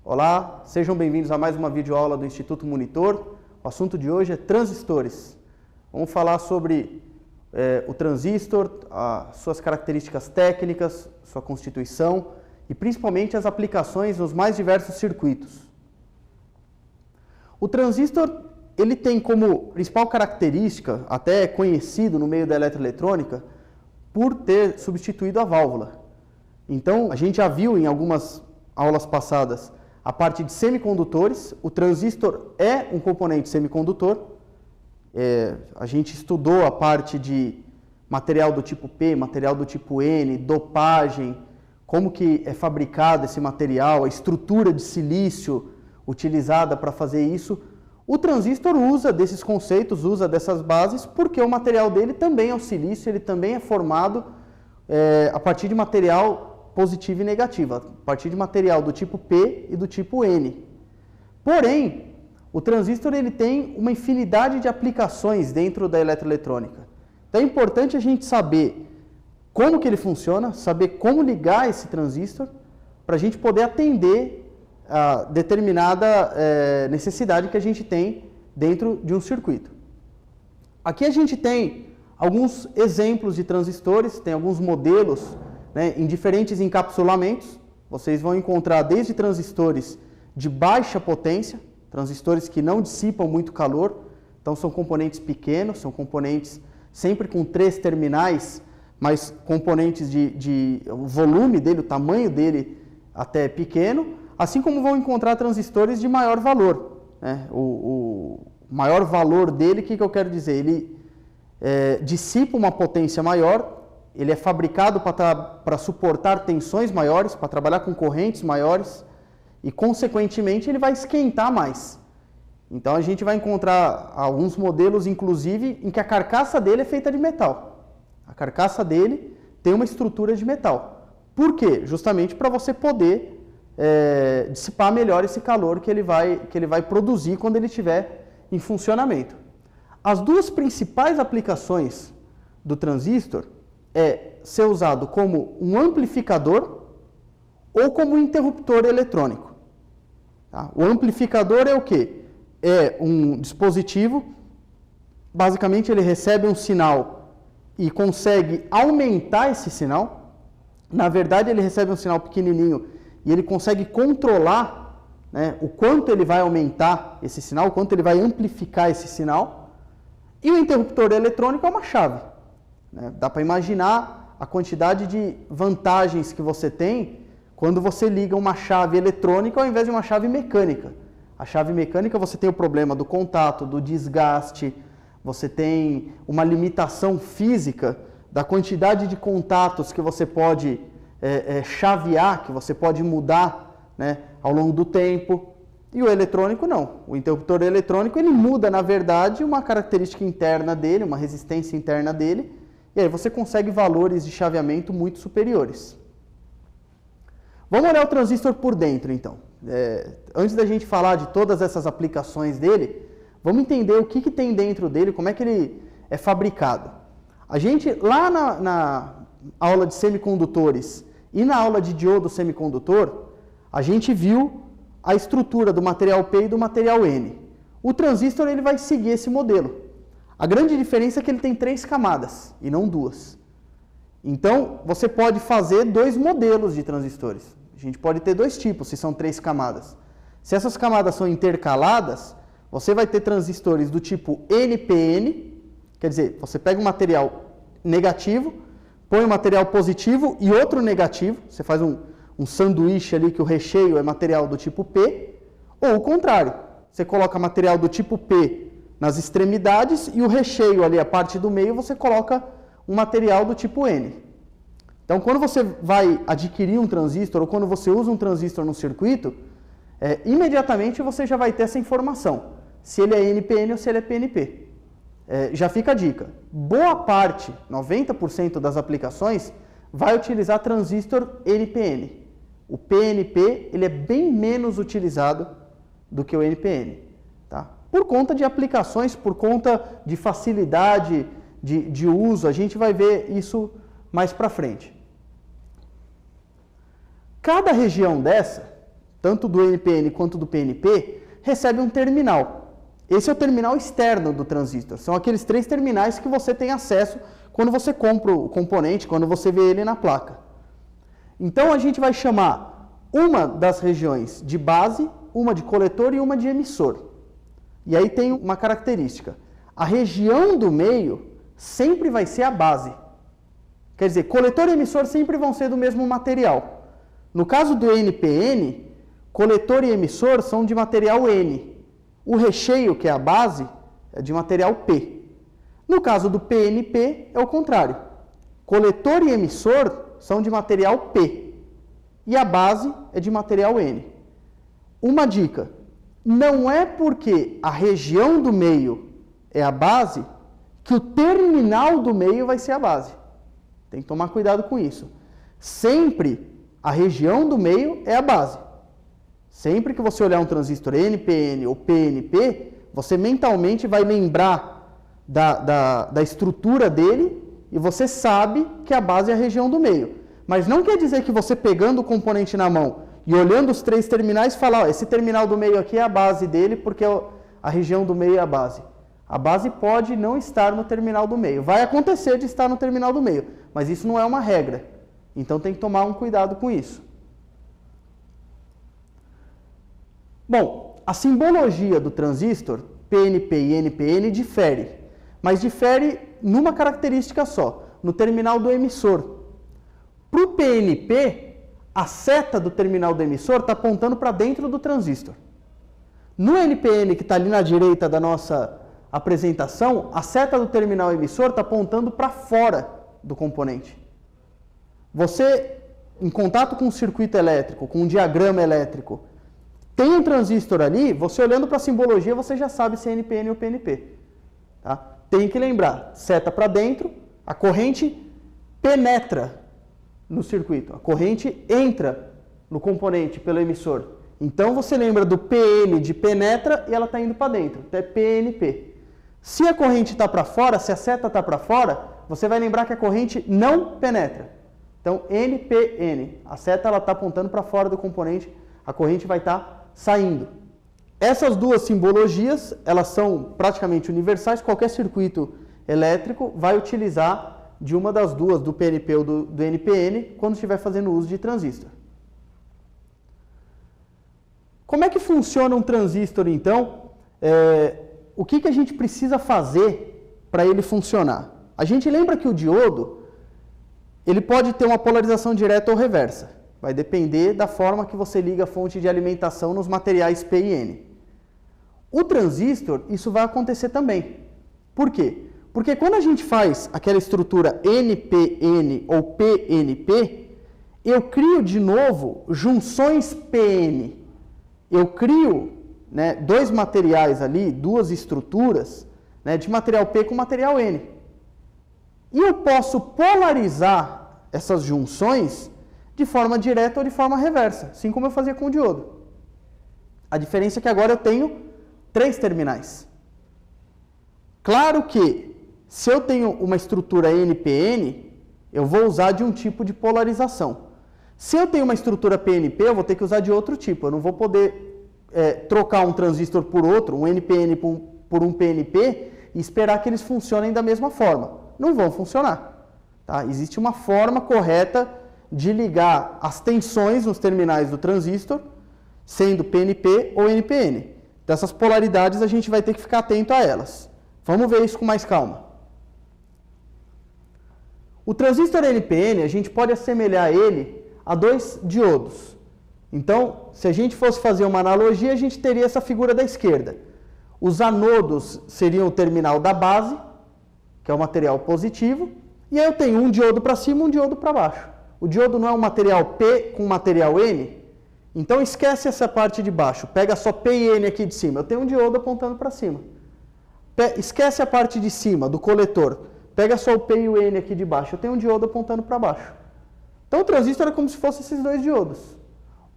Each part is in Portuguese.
Olá, sejam bem-vindos a mais uma videoaula do Instituto Monitor. O assunto de hoje é transistores. Vamos falar sobre o transistor, suas características técnicas, sua constituição e principalmente as aplicações nos mais diversos circuitos. O transistor ele tem como principal característica, até conhecido no meio da eletroeletrônica, por ter substituído a válvula. Então, a gente já viu em algumas aulas passadas a parte de semicondutores. O transistor é um componente semicondutor. A gente estudou a parte de material do tipo P, material do tipo N, dopagem, como que é fabricado esse material, a estrutura de silício utilizada para fazer isso. O transistor usa desses conceitos, usa dessas bases, porque o material dele também é o silício, ele também é formado a partir de material positivo e negativo, a partir de material do tipo P e do tipo N. Porém, o transistor ele tem uma infinidade de aplicações dentro da eletroeletrônica. Então é importante a gente saber como que ele funciona, saber como ligar esse transistor, para a gente poder atender a determinada necessidade que a gente tem dentro de um circuito. Aqui a gente tem alguns exemplos de transistores, tem alguns modelos, né, em diferentes encapsulamentos. Vocês vão encontrar desde transistores de baixa potência, transistores que não dissipam muito calor, então são componentes pequenos, são componentes sempre com 3 terminais, mas componentes o volume dele, o tamanho dele até pequeno, assim como vão encontrar transistores de maior valor, né? O maior valor dele, o que eu quero dizer? Ele dissipa uma potência maior, ele é fabricado para suportar tensões maiores, para trabalhar com correntes maiores e, consequentemente, ele vai esquentar mais. Então, a gente vai encontrar alguns modelos, inclusive, em que a carcaça dele é feita de metal. A carcaça dele tem uma estrutura de metal. Por quê? Justamente para você poder dissipar melhor esse calor que ele vai produzir quando ele estiver em funcionamento. As duas principais aplicações do transistor é ser usado como um amplificador ou como um interruptor eletrônico. Tá? O amplificador é o quê? É um dispositivo, basicamente ele recebe um sinal e consegue aumentar esse sinal. Na verdade, ele recebe um sinal pequenininho e ele consegue controlar, né, o quanto ele vai aumentar esse sinal, o quanto ele vai amplificar esse sinal. E o interruptor eletrônico é uma chave. Dá para imaginar a quantidade de vantagens que você tem quando você liga uma chave eletrônica ao invés de uma chave mecânica. A chave mecânica você tem o problema do contato, do desgaste, você tem uma limitação física da quantidade de contatos que você pode chavear, que você pode mudar, né, ao longo do tempo. E o eletrônico não. O interruptor eletrônico ele muda, na verdade, uma característica interna dele, uma resistência interna dele, e aí você consegue valores de chaveamento muito superiores. Vamos olhar o transistor por dentro, então. Antes da gente falar de todas essas aplicações dele, vamos entender o que tem dentro dele, como é que ele é fabricado. A gente, lá na aula de semicondutores e na aula de diodo semicondutor, a gente viu a estrutura do material P e do material N. O transistor ele vai seguir esse modelo. A grande diferença é que ele tem 3 camadas e não 2. Então, você pode fazer 2 modelos de transistores. A gente pode ter 2 tipos, se são 3 camadas. Se essas camadas são intercaladas, você vai ter transistores do tipo NPN, quer dizer, você pega um material negativo, põe um material positivo e outro negativo, você faz um sanduíche ali que o recheio é material do tipo P, ou o contrário, você coloca material do tipo P nas extremidades e o recheio ali, a parte do meio, você coloca um material do tipo N. Então, quando você vai adquirir um transistor ou quando você usa um transistor no circuito, imediatamente você já vai ter essa informação, se ele é NPN ou se ele é PNP. Já fica a dica, boa parte, 90% das aplicações, vai utilizar transistor NPN. O PNP ele é bem menos utilizado do que o NPN. Tá? Por conta de aplicações, por conta de facilidade de uso, a gente vai ver isso mais para frente. Cada região dessa tanto do NPN quanto do PNP, recebe um terminal. Esse é o terminal externo do transistor. São aqueles 3 terminais que você tem acesso quando você compra o componente, quando você vê ele na placa. Então a gente vai chamar uma das regiões de base, uma de coletor e uma de emissor. E aí tem uma característica. A região do meio sempre vai ser a base. Quer dizer, coletor e emissor sempre vão ser do mesmo material. No caso do NPN, coletor e emissor são de material N. O recheio, que é a base, é de material P. No caso do PNP, é o contrário. Coletor e emissor são de material P. E a base é de material N. Uma dica: não é porque a região do meio é a base que o terminal do meio vai ser a base. Tem que tomar cuidado com isso. Sempre a região do meio é a base. Sempre que você olhar um transistor NPN ou PNP, você mentalmente vai lembrar da estrutura dele e você sabe que a base é a região do meio. Mas não quer dizer que você pegando o componente na mão e olhando os 3 terminais, falar, ó, esse terminal do meio aqui é a base dele porque a região do meio é a base. A base pode não estar no terminal do meio. Vai acontecer de estar no terminal do meio, mas isso não é uma regra. Então tem que tomar um cuidado com isso. Bom, a simbologia do transistor, PNP e NPN, difere. Mas difere numa característica só, no terminal do emissor. Para o PNP, a seta do terminal do emissor está apontando para dentro do transistor. No NPN, que está ali na direita da nossa apresentação, a seta do terminal emissor está apontando para fora do componente. Você, em contato com um circuito elétrico, com um diagrama elétrico, tem um transistor ali, você olhando para a simbologia, você já sabe se é NPN ou PNP. Tá? Tem que lembrar, seta para dentro, a corrente penetra no circuito, a corrente entra no componente pelo emissor. Então você lembra do PN de penetra e ela está indo para dentro, até PNP. Se a corrente está para fora, se a seta está para fora, você vai lembrar que a corrente não penetra. Então NPN, a seta está apontando para fora do componente, a corrente vai estar saindo. Essas duas simbologias, elas são praticamente universais, qualquer circuito elétrico vai utilizar de uma das duas, do PNP ou do NPN, quando estiver fazendo uso de transistor. Como é que funciona um transistor, então? O que a gente precisa fazer para ele funcionar? A gente lembra que o diodo, ele pode ter uma polarização direta ou reversa. Vai depender da forma que você liga a fonte de alimentação nos materiais P e N. O transistor, isso vai acontecer também. Por quê? Porque quando a gente faz aquela estrutura NPN ou PNP, eu crio de novo junções PN. Eu crio, né, 2 materiais ali, 2 estruturas, né, de material P com material N. E eu posso polarizar essas junções de forma direta ou de forma reversa, assim como eu fazia com o diodo. A diferença é que agora eu tenho 3 terminais. Claro que, se eu tenho uma estrutura NPN, eu vou usar de um tipo de polarização. Se eu tenho uma estrutura PNP, eu vou ter que usar de outro tipo. Eu não vou poder trocar um transistor por outro, um NPN por um PNP, e esperar que eles funcionem da mesma forma. Não vão funcionar. Tá? Existe uma forma correta de ligar as tensões nos terminais do transistor, sendo PNP ou NPN. Dessas polaridades a gente vai ter que ficar atento a elas. Vamos ver isso com mais calma. O transistor NPN, a gente pode assemelhar ele a 2 diodos. Então, se a gente fosse fazer uma analogia, a gente teria essa figura da esquerda. Os anodos seriam o terminal da base, que é o material positivo, e aí eu tenho um diodo para cima e um diodo para baixo. O diodo não é um material P com material N? Então esquece essa parte de baixo, pega só P e N aqui de cima. Eu tenho um diodo apontando para cima. Esquece a parte de cima, do coletor. Pega só o P e o N aqui de baixo. Eu tenho um diodo apontando para baixo. Então o transistor é como se fosse esses 2 diodos.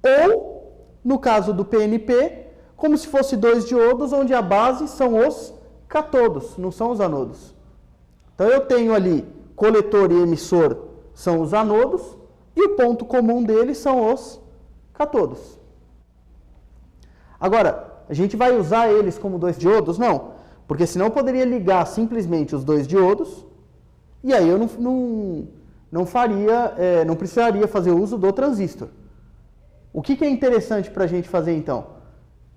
Ou, no caso do PNP, como se fosse 2 diodos, onde a base são os catodos, não são os anodos. Então eu tenho ali coletor e emissor são os anodos, e o ponto comum deles são os catodos. Agora, a gente vai usar eles como dois diodos? Não, porque senão eu poderia ligar simplesmente os dois diodos e aí eu não precisaria fazer uso do transistor. O que é interessante para a gente fazer então?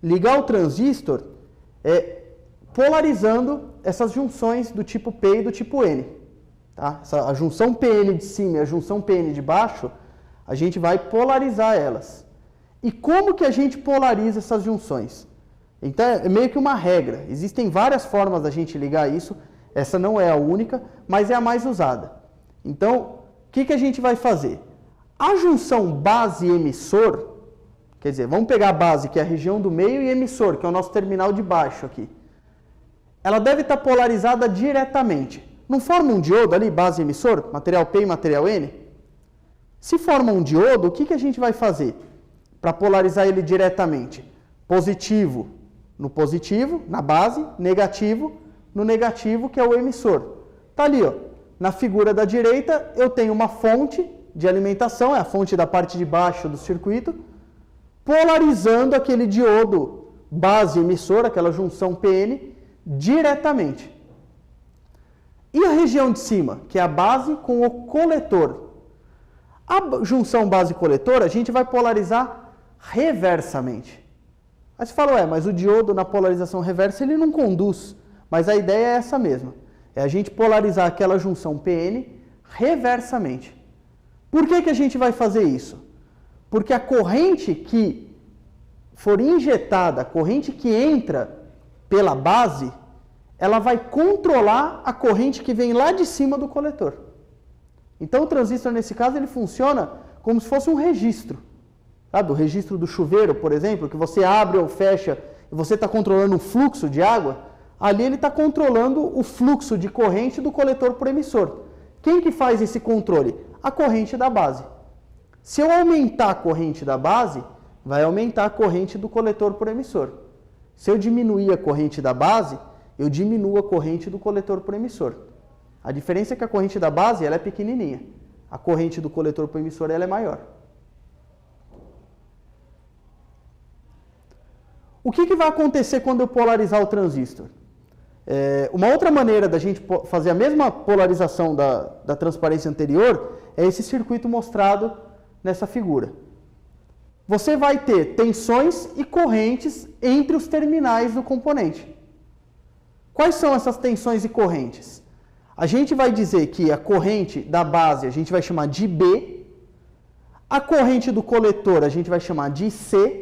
Ligar o transistor polarizando essas junções do tipo P e do tipo N. Tá? A junção PN de cima e a junção PN de baixo, a gente vai polarizar elas. E como que a gente polariza essas junções? Então é meio que uma regra. Existem várias formas da gente ligar isso. Essa não é a única, mas é a mais usada. Então, o que a gente vai fazer? A junção base-emissor, quer dizer, vamos pegar a base, que é a região do meio, e emissor, que é o nosso terminal de baixo aqui. Ela deve estar polarizada diretamente. Não forma um diodo ali, base e emissor, material P e material N? Se forma um diodo, o que a gente vai fazer para polarizar ele diretamente? Positivo no positivo, na base, negativo no negativo, que é o emissor. Está ali, ó. Na figura da direita, eu tenho uma fonte de alimentação, é a fonte da parte de baixo do circuito, polarizando aquele diodo base-emissor, aquela junção PN, diretamente. E a região de cima, que é a base com o coletor? A junção base-coletor, a gente vai polarizar reversamente. Aí você fala, mas o diodo na polarização reversa, ele não conduz. Mas a ideia é essa mesma. É a gente polarizar aquela junção PN reversamente. Por que a gente vai fazer isso? Porque a corrente que for injetada, a corrente que entra pela base, ela vai controlar a corrente que vem lá de cima do coletor. Então o transistor, nesse caso, ele funciona como se fosse um registro. Sabe, o registro do chuveiro, por exemplo, que você abre ou fecha e você está controlando o fluxo de água, ali ele está controlando o fluxo de corrente do coletor por emissor. Quem que faz esse controle? A corrente da base. Se eu aumentar a corrente da base, vai aumentar a corrente do coletor por emissor. Se eu diminuir a corrente da base, eu diminuo a corrente do coletor por emissor. A diferença é que a corrente da base ela é pequenininha. A corrente do coletor por emissor ela é maior. O que vai acontecer quando eu polarizar o transistor? Uma outra maneira da gente fazer a mesma polarização da transparência anterior é esse circuito mostrado nessa figura. Você vai ter tensões e correntes entre os terminais do componente. Quais são essas tensões e correntes? A gente vai dizer que a corrente da base a gente vai chamar de B, a corrente do coletor a gente vai chamar de C,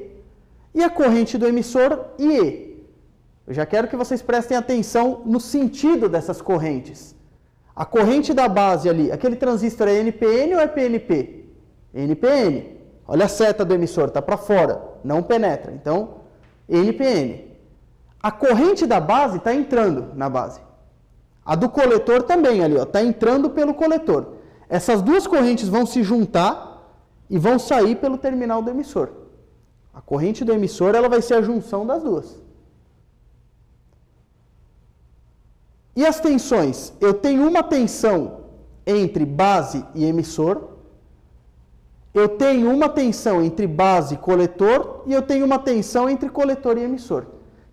e a corrente do emissor, E. Eu já quero que vocês prestem atenção no sentido dessas correntes. A corrente da base ali, aquele transistor é NPN ou é PNP? NPN. Olha a seta do emissor, está para fora, não penetra. Então, NPN. A corrente da base está entrando na base. A do coletor também ali, está entrando pelo coletor. Essas duas correntes vão se juntar e vão sair pelo terminal do emissor. A corrente do emissor ela vai ser a junção das duas. E as tensões? Eu tenho uma tensão entre base e emissor, eu tenho uma tensão entre base e coletor, e eu tenho uma tensão entre coletor e emissor.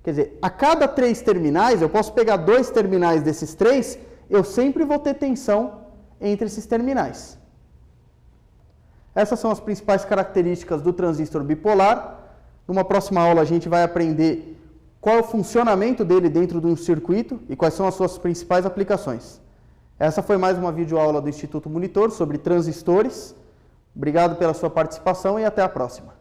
Quer dizer, a cada 3 terminais, eu posso pegar 2 terminais desses 3, eu sempre vou ter tensão entre esses terminais. Essas são as principais características do transistor bipolar. Numa próxima aula a gente vai aprender qual é o funcionamento dele dentro de um circuito e quais são as suas principais aplicações. Essa foi mais uma videoaula do Instituto Monitor sobre transistores. Obrigado pela sua participação e até a próxima.